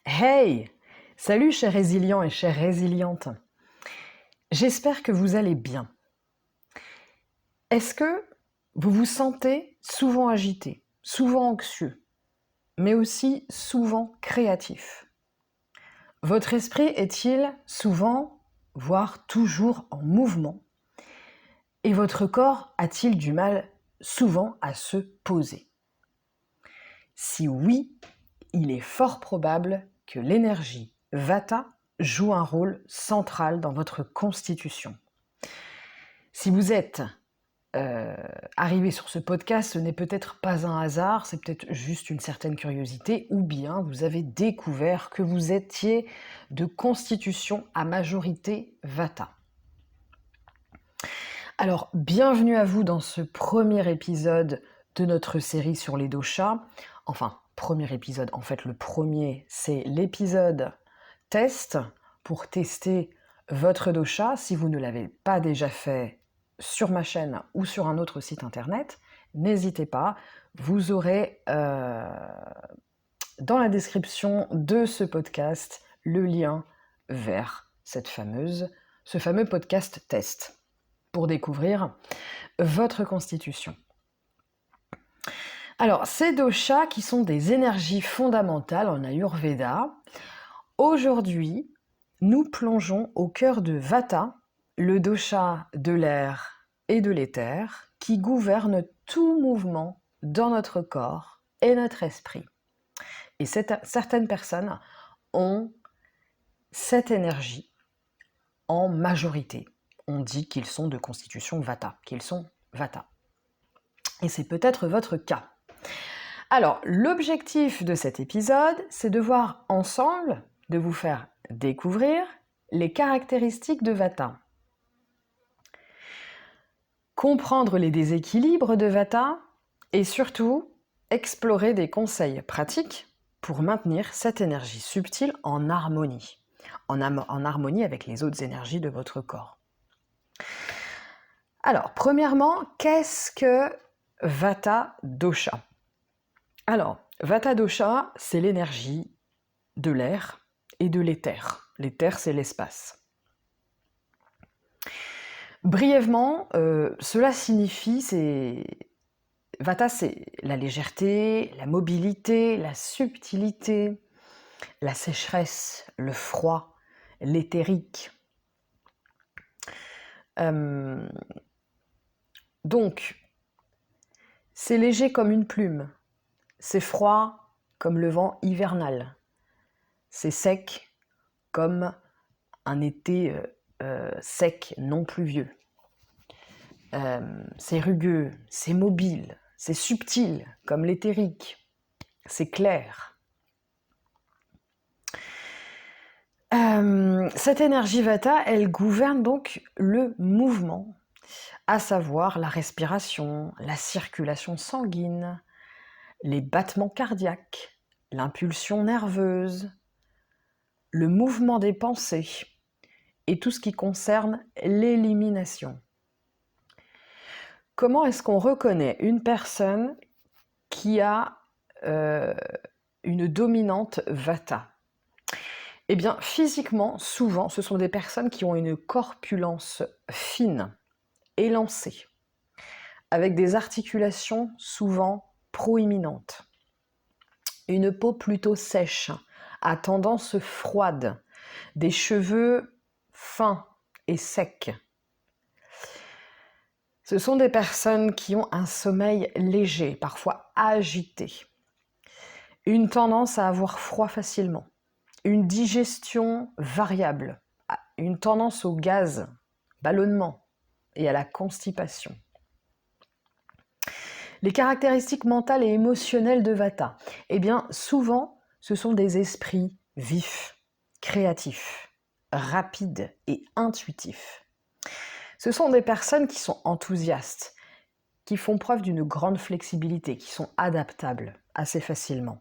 Hey! Salut chers résilients et chères résilientes. J'espère que vous allez bien. Est-ce que vous vous sentez souvent agité, souvent anxieux, mais aussi souvent créatif? Votre esprit est-il souvent, voire toujours en mouvement? Et votre corps a-t-il du mal souvent à se poser? Si oui, il est fort probable que l'énergie Vata joue un rôle central dans votre constitution. Si vous êtes arrivé sur ce podcast, ce n'est peut-être pas un hasard, c'est peut-être juste une certaine curiosité, ou bien vous avez découvert que vous étiez de constitution à majorité Vata. Alors, bienvenue à vous dans ce premier épisode de notre série sur les doshas. Enfin, premier épisode, en fait le premier, c'est l'épisode test pour tester votre dosha. Si vous ne l'avez pas déjà fait sur ma chaîne ou sur un autre site internet, n'hésitez pas, vous aurez dans la description de ce podcast le lien vers ce fameux podcast test pour découvrir votre constitution. Alors, ces doshas qui sont des énergies fondamentales en Ayurveda, aujourd'hui, nous plongeons au cœur de Vata, le dosha de l'air et de l'éther, qui gouverne tout mouvement dans notre corps et notre esprit. Et certaines personnes ont cette énergie en majorité. On dit qu'ils sont de constitution Vata, qu'ils sont Vata. Et c'est peut-être votre cas. Alors, l'objectif de cet épisode, c'est de voir ensemble, de vous faire découvrir les caractéristiques de Vata. Comprendre les déséquilibres de Vata et surtout explorer des conseils pratiques pour maintenir cette énergie subtile en harmonie, en harmonie avec les autres énergies de votre corps. Alors, premièrement, qu'est-ce que Vata dosha? Alors, Vata dosha, c'est l'énergie de l'air et de l'éther. L'éther, c'est l'espace. Brièvement, cela signifie, Vata, c'est la légèreté, la mobilité, la subtilité, la sécheresse, le froid, l'éthérique. Donc, c'est léger comme une plume, c'est froid comme le vent hivernal, c'est sec comme un été sec, non pluvieux. C'est rugueux, c'est mobile, c'est subtil comme l'éthérique, c'est clair. Cette énergie Vata, elle gouverne donc le mouvement, à savoir la respiration, la circulation sanguine, les battements cardiaques, l'impulsion nerveuse, le mouvement des pensées et tout ce qui concerne l'élimination. Comment est-ce qu'on reconnaît une personne qui a une dominante Vata? Eh bien, physiquement, souvent, ce sont des personnes qui ont une corpulence fine, élancée, avec des articulations souvent proéminentes, une peau plutôt sèche, à tendance froide, des cheveux fins et secs. Ce sont des personnes qui ont un sommeil léger, parfois agité, une tendance à avoir froid facilement, une digestion variable, une tendance au gaz, ballonnement et à la constipation. Les caractéristiques mentales et émotionnelles de Vata, eh bien souvent ce sont des esprits vifs, créatifs, rapides et intuitifs. Ce sont des personnes qui sont enthousiastes, qui font preuve d'une grande flexibilité, qui sont adaptables assez facilement.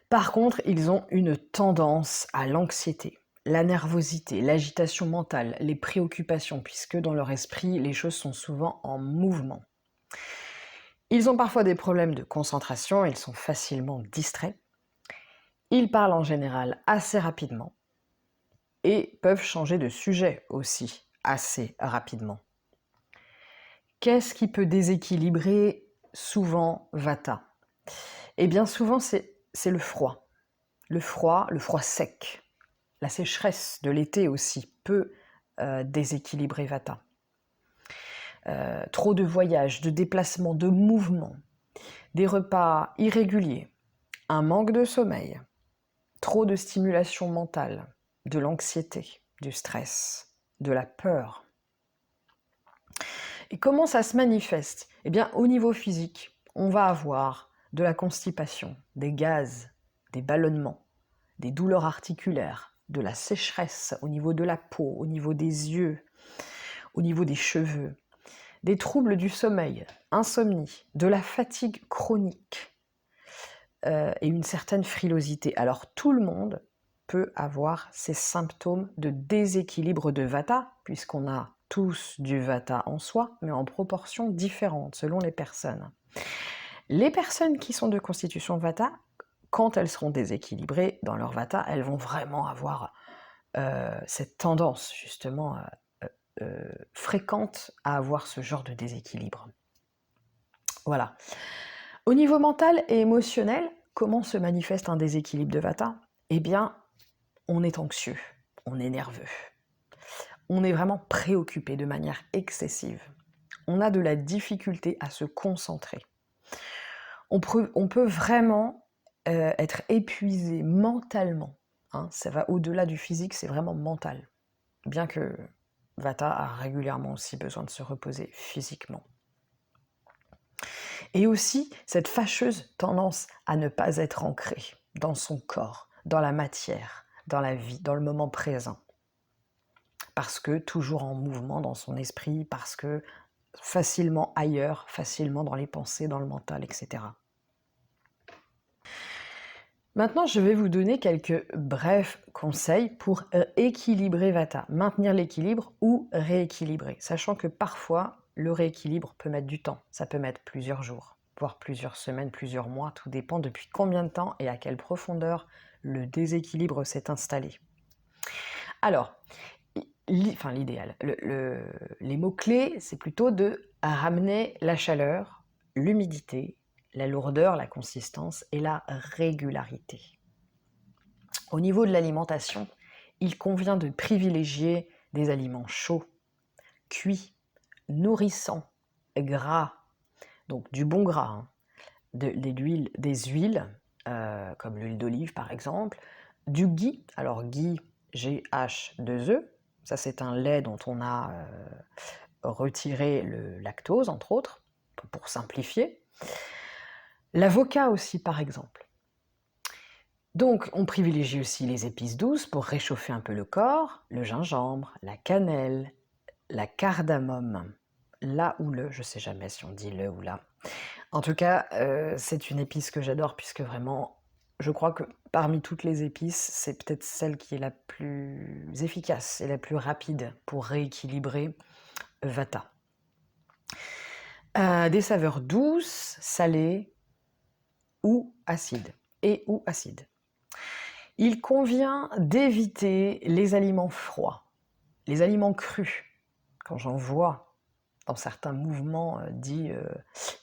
Par contre, ils ont une tendance à l'anxiété, la nervosité, l'agitation mentale, les préoccupations, puisque dans leur esprit, les choses sont souvent en mouvement. Ils ont parfois des problèmes de concentration, ils sont facilement distraits. Ils parlent en général assez rapidement et peuvent changer de sujet aussi assez rapidement. Qu'est-ce qui peut déséquilibrer souvent Vata? Eh bien souvent c'est le froid. Le froid sec. La sécheresse de l'été aussi peut déséquilibrer Vata. Trop de voyages, de déplacements, de mouvements, des repas irréguliers, un manque de sommeil, trop de stimulation mentale, de l'anxiété, du stress, de la peur. Et comment ça se manifeste? Eh bien, au niveau physique, on va avoir de la constipation, des gaz, des ballonnements, des douleurs articulaires, de la sécheresse au niveau de la peau, au niveau des yeux, au niveau des cheveux, des troubles du sommeil, insomnie, de la fatigue chronique et une certaine frilosité. Alors tout le monde peut avoir ces symptômes de déséquilibre de Vata, puisqu'on a tous du Vata en soi, mais en proportions différentes selon les personnes. Les personnes qui sont de constitution Vata, quand elles seront déséquilibrées dans leur Vata, elles vont vraiment avoir cette tendance justement fréquente à avoir ce genre de déséquilibre. Voilà. Au niveau mental et émotionnel, comment se manifeste un déséquilibre de Vata? Eh bien, on est anxieux, on est nerveux, on est vraiment préoccupé de manière excessive. On a de la difficulté à se concentrer. On peut vraiment être épuisé mentalement. Hein, ça va au-delà du physique, c'est vraiment mental. Bien que Vata a régulièrement aussi besoin de se reposer physiquement. Et aussi cette fâcheuse tendance à ne pas être ancré dans son corps, dans la matière, dans la vie, dans le moment présent. Parce que toujours en mouvement dans son esprit, parce que facilement ailleurs, facilement dans les pensées, dans le mental, etc. Maintenant, je vais vous donner quelques brefs conseils pour équilibrer Vata, maintenir l'équilibre ou rééquilibrer, sachant que parfois, le rééquilibre peut mettre du temps, ça peut mettre plusieurs jours, voire plusieurs semaines, plusieurs mois, tout dépend depuis combien de temps et à quelle profondeur le déséquilibre s'est installé. Alors, l'idéal, les mots-clés, c'est plutôt de ramener la chaleur, l'humidité, la lourdeur, la consistance et la régularité. Au niveau de l'alimentation, il convient de privilégier des aliments chauds, cuits, nourrissants, gras, donc du bon gras, hein, des huiles, comme l'huile d'olive par exemple, du ghee, alors ghee, G-H-2-E, ça c'est un lait dont on a retiré le lactose entre autres, pour simplifier, l'avocat aussi par exemple. Donc, on privilégie aussi les épices douces pour réchauffer un peu le corps, le gingembre, la cannelle, la cardamome, la ou le, je sais jamais si on dit le ou la. En tout cas, c'est une épice que j'adore puisque vraiment, je crois que parmi toutes les épices, c'est peut-être celle qui est la plus efficace et la plus rapide pour rééquilibrer Vata. Des saveurs douces, salées ou acides, ou acides. Il convient d'éviter les aliments froids, les aliments crus. Quand j'en vois dans certains mouvements dits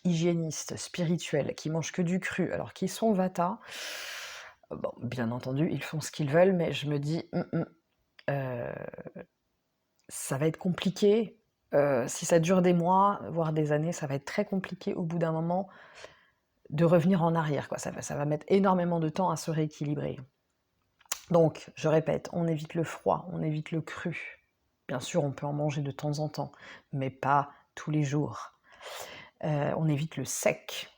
hygiénistes, spirituels, qui mangent que du cru, alors qu'ils sont Vata, bon, bien entendu, ils font ce qu'ils veulent, mais je me dis, ça va être compliqué. Si ça dure des mois, voire des années, ça va être très compliqué au bout d'un moment de revenir en arrière, quoi. Ça va mettre énormément de temps à se rééquilibrer. Donc, je répète, on évite le froid, on évite le cru. Bien sûr, on peut en manger de temps en temps, mais pas tous les jours. On évite le sec.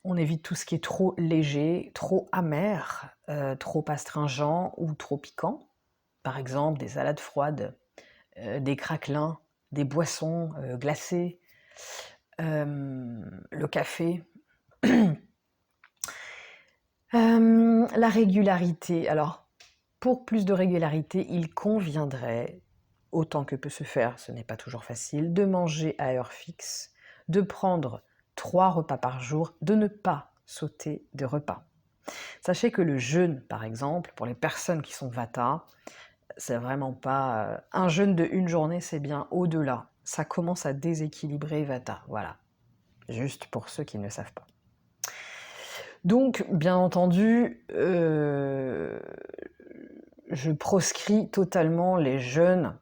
On évite tout ce qui est trop léger, trop amer, trop astringent ou trop piquant. Par exemple, des salades froides, des craquelins, des boissons glacées, le café. La régularité. Alors, pour plus de régularité, il conviendrait, autant que peut se faire, ce n'est pas toujours facile, de manger à heure fixe, de prendre 3 repas par jour, de ne pas sauter de repas. Sachez que le jeûne, par exemple, pour les personnes qui sont Vata, c'est vraiment pas... un jeûne de une journée, c'est bien au-delà. Ça commence à déséquilibrer Vata, voilà. Juste pour ceux qui ne savent pas. Donc, bien entendu, je proscris totalement les jeûnes.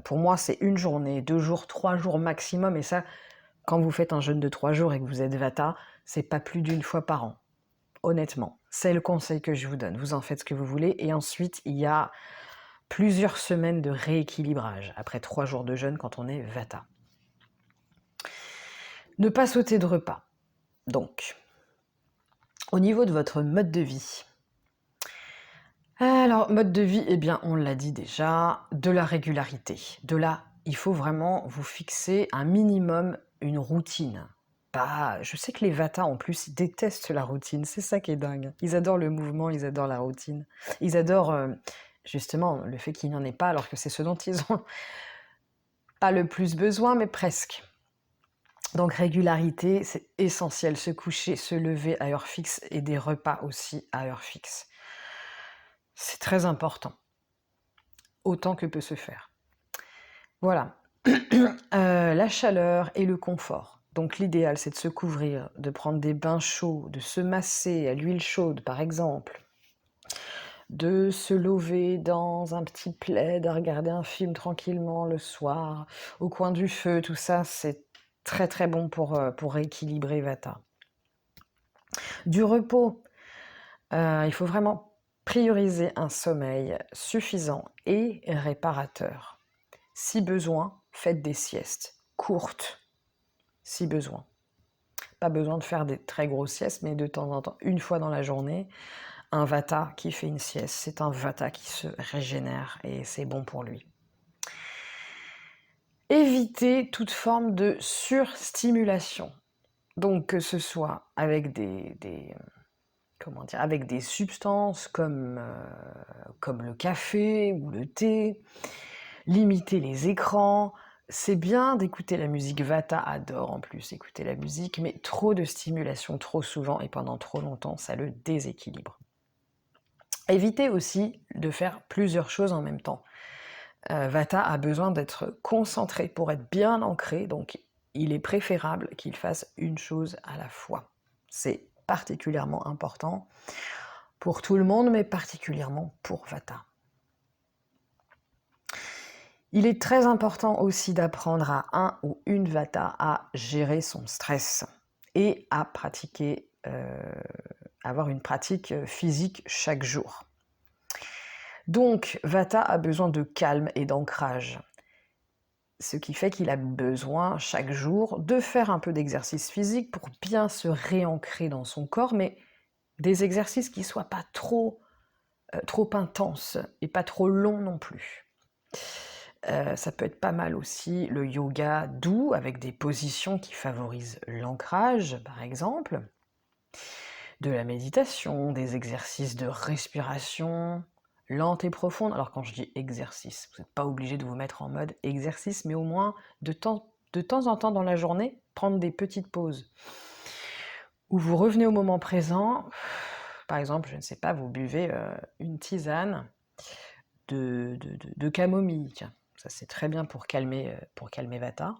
Pour moi, c'est une journée, 2 jours, 3 jours maximum. Et ça, quand vous faites un jeûne de 3 jours et que vous êtes Vata, c'est pas plus d'une fois par an. Honnêtement, c'est le conseil que je vous donne. Vous en faites ce que vous voulez. Et ensuite, il y a plusieurs semaines de rééquilibrage après 3 jours de jeûne quand on est Vata. Ne pas sauter de repas. Donc, au niveau de votre mode de vie. Alors, mode de vie, eh bien, on l'a dit déjà, de la régularité. Il faut vraiment vous fixer un minimum, une routine. Je sais que les Vata, en plus, ils détestent la routine. C'est ça qui est dingue. Ils adorent le mouvement, ils adorent la routine. Ils adorent, justement, le fait qu'il n'y en ait pas, alors que c'est ce dont ils ont pas le plus besoin, mais presque. Donc, régularité, c'est essentiel. Se coucher, se lever à heure fixe et des repas aussi à heure fixe. C'est très important, autant que peut se faire. Voilà. La chaleur et le confort. Donc l'idéal, c'est de se couvrir, de prendre des bains chauds, de se masser à l'huile chaude, par exemple, de se lever dans un petit plaid, à regarder un film tranquillement le soir, au coin du feu. Tout ça, c'est très très bon pour rééquilibrer Vata. Du repos. Il faut vraiment prioriser un sommeil suffisant et réparateur. Si besoin, faites des siestes courtes, si besoin. Pas besoin de faire des très grosses siestes, mais de temps en temps, une fois dans la journée, un Vata qui fait une sieste, c'est un Vata qui se régénère et c'est bon pour lui. Évitez toute forme de surstimulation. Donc que ce soit avec avec des substances comme le café ou le thé, limiter les écrans. C'est bien d'écouter la musique, Vata adore en plus écouter la musique, mais trop de stimulation trop souvent et pendant trop longtemps, ça le déséquilibre. Évitez aussi de faire plusieurs choses en même temps. Vata a besoin d'être concentré pour être bien ancré, donc il est préférable qu'il fasse une chose à la fois. C'est particulièrement important pour tout le monde, mais particulièrement pour Vata. Il est très important aussi d'apprendre à un ou une Vata à gérer son stress et à pratiquer, avoir une pratique physique chaque jour. Donc, Vata a besoin de calme et d'ancrage, ce qui fait qu'il a besoin chaque jour de faire un peu d'exercice physique pour bien se réancrer dans son corps, mais des exercices qui ne soient pas trop intenses et pas trop longs non plus. Ça peut être pas mal aussi le yoga doux avec des positions qui favorisent l'ancrage, par exemple, de la méditation, des exercices de respiration lente et profonde. Alors quand je dis exercice, vous n'êtes pas obligé de vous mettre en mode exercice, mais au moins de temps en temps dans la journée, prendre des petites pauses où vous revenez au moment présent. Par exemple, je ne sais pas, vous buvez une tisane de camomille. Tiens, ça c'est très bien pour calmer Vata.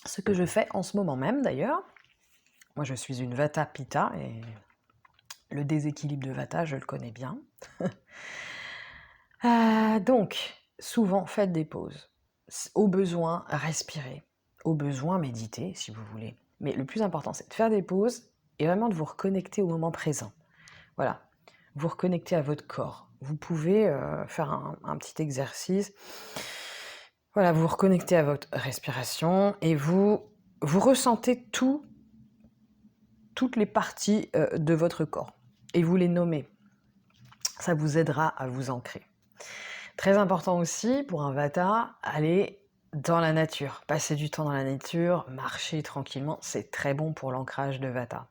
Ce que je fais en ce moment même d'ailleurs. Moi je suis une Vata Pitta et le déséquilibre de Vata, je le connais bien. Donc, souvent faites des pauses. Au besoin, respirez. Au besoin, méditez si vous voulez. Mais le plus important, c'est de faire des pauses et vraiment de vous reconnecter au moment présent. Voilà, vous reconnecter à votre corps. Vous pouvez faire un petit exercice. Voilà, vous reconnectez à votre respiration et vous ressentez toutes les parties de votre corps et vous les nommez. Ça vous aidera à vous ancrer. Très important aussi pour un Vata, aller dans la nature. Passer du temps dans la nature, marcher tranquillement, c'est très bon pour l'ancrage de Vata.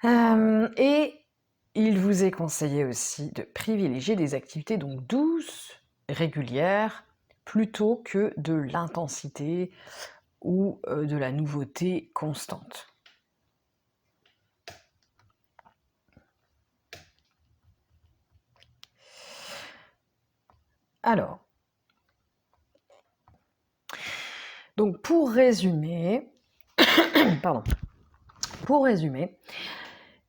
Et il vous est conseillé aussi de privilégier des activités donc douces, régulières, plutôt que de l'intensité ou de la nouveauté constante. Alors, donc pour résumer,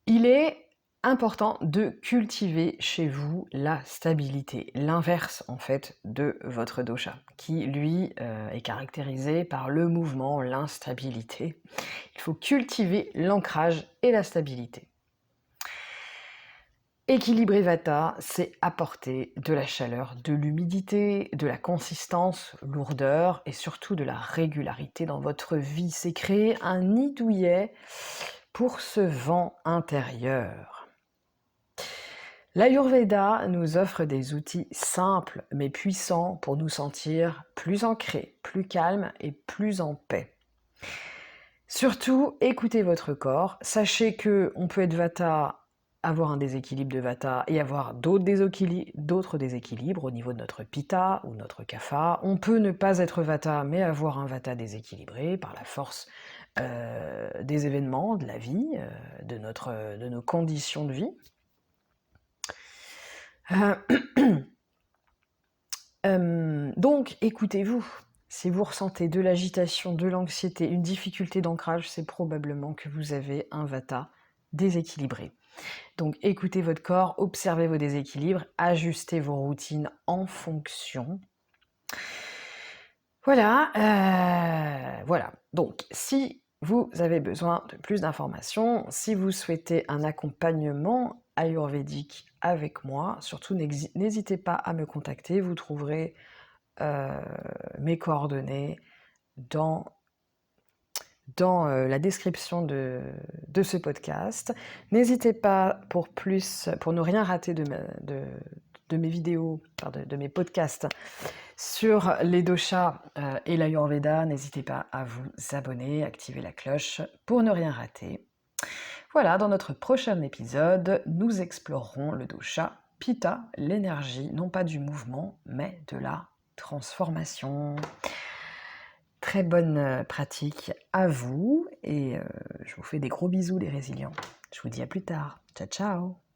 il est important de cultiver chez vous la stabilité, l'inverse en fait de votre dosha, qui lui est caractérisé par le mouvement, l'instabilité. Il faut cultiver l'ancrage et la stabilité. Équilibrer Vata, c'est apporter de la chaleur, de l'humidité, de la consistance, lourdeur et surtout de la régularité dans votre vie. C'est créer un nid douillet pour ce vent intérieur. L'Ayurveda nous offre des outils simples mais puissants pour nous sentir plus ancrés, plus calmes et plus en paix. Surtout, écoutez votre corps. Sachez qu'on peut être Vata, avoir un déséquilibre de Vata et avoir d'autres déséquilibres au niveau de notre Pitta ou notre Kapha. On peut ne pas être Vata mais avoir un Vata déséquilibré par la force des événements, de la vie, de nos conditions de vie. Donc, écoutez-vous. Si vous ressentez de l'agitation, de l'anxiété, une difficulté d'ancrage, c'est probablement que vous avez un Vata déséquilibré. Donc, écoutez votre corps, observez vos déséquilibres, ajustez vos routines en fonction. Voilà. Donc, si vous avez besoin de plus d'informations, si vous souhaitez un accompagnement ayurvédique avec moi, surtout n'hésitez pas à me contacter. Vous trouverez mes coordonnées dans la description de ce podcast. N'hésitez pas pour ne rien rater de mes vidéos, de mes podcasts sur les doshas et l'Ayurveda, n'hésitez pas à vous abonner, activer la cloche pour ne rien rater. Voilà, dans notre prochain épisode, nous explorerons le dosha Pitta, l'énergie non pas du mouvement, mais de la transformation. Très bonne pratique à vous et je vous fais des gros bisous les résilients. Je vous dis à plus tard. Ciao ciao.